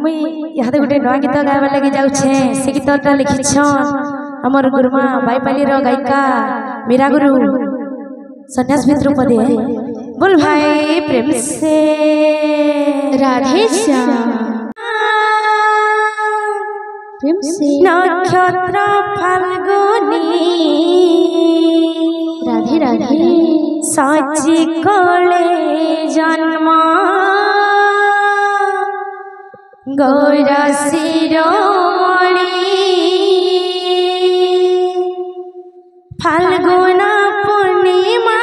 मुई यहाँ गोटे नया गीत गावा लगे जाऊे से गीतटा लिखिछन हमर गुरुमा बाईपाली गायिका मीरा गुरु सन्यास भित्र पदे बोल भाई प्रेम से राधे श्याम प्रेम से नक्षत्र फाल्गुनी राधे राधे साची कले जन्म गौर शिरोमणि फाल्गुन पूर्णिमा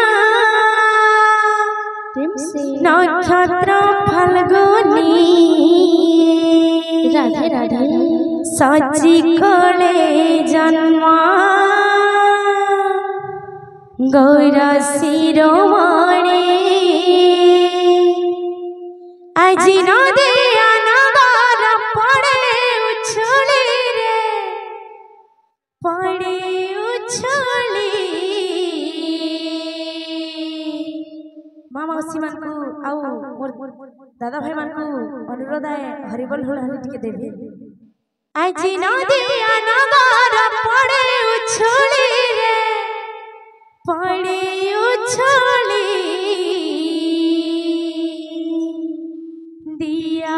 नक्षत्र फाल्गुनी राधे राधे साची कले जन्म गौर शिरोमणि आज नदी अनगार पड़े उछली रे पड़े उछली मामा उसी मन को आउ मोर दादा भाई मन को अनुरोध है हरिबोल हुलहरी टिके देबे आज नदी अनगार पड़े उछली रे पड़े उछली दिया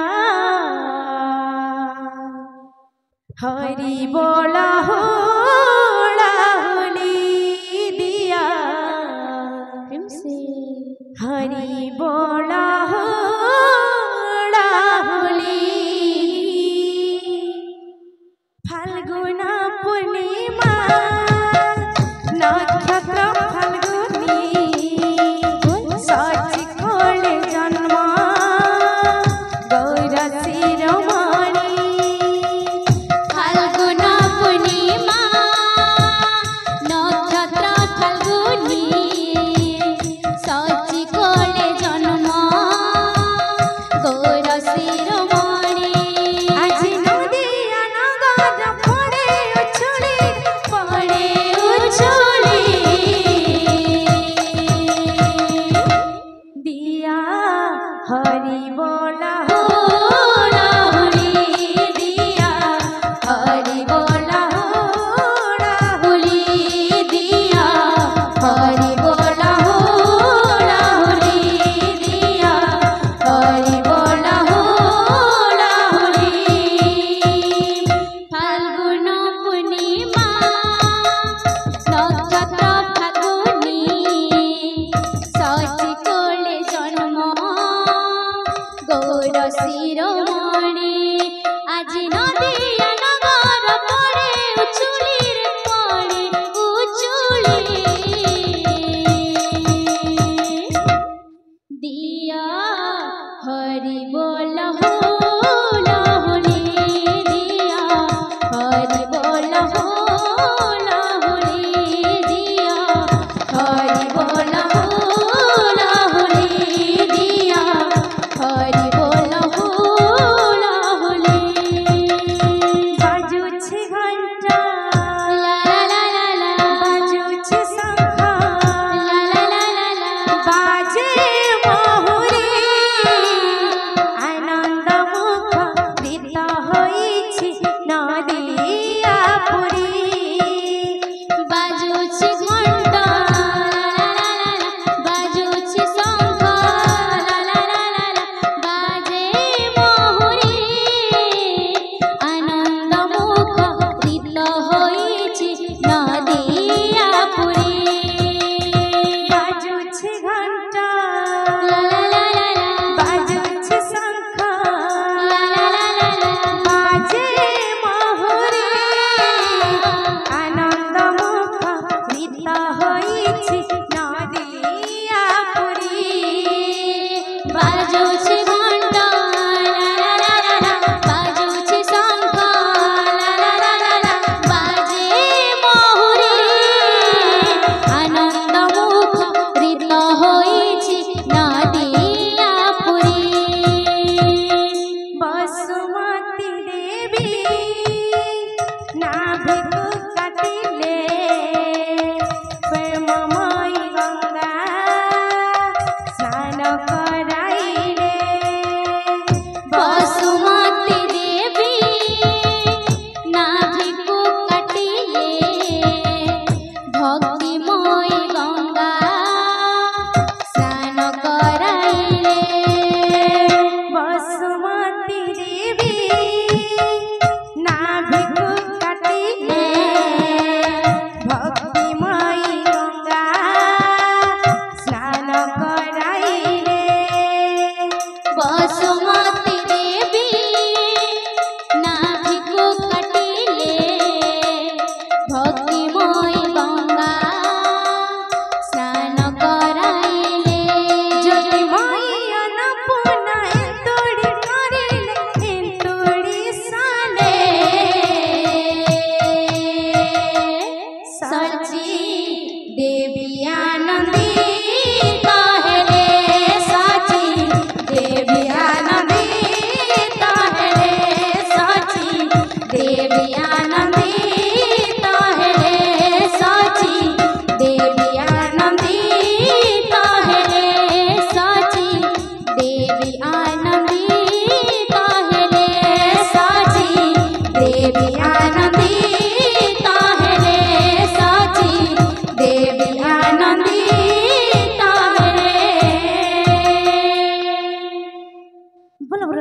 हरि बोला होला होली दिया हरि बोला होला होली फाल्गुन पूर्णिमा नक्षत्र फाल्गुनी साची कले जन्म गौर शिरोमणि फाल्गुन पूर्णिमा नक्षत्र फाल्गुनी साची कले जन्म गौर शिरोमणि आज नदी अनगार पड़े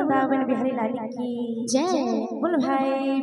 वृंदावन बिहारी लाल की जय। बोल भाई।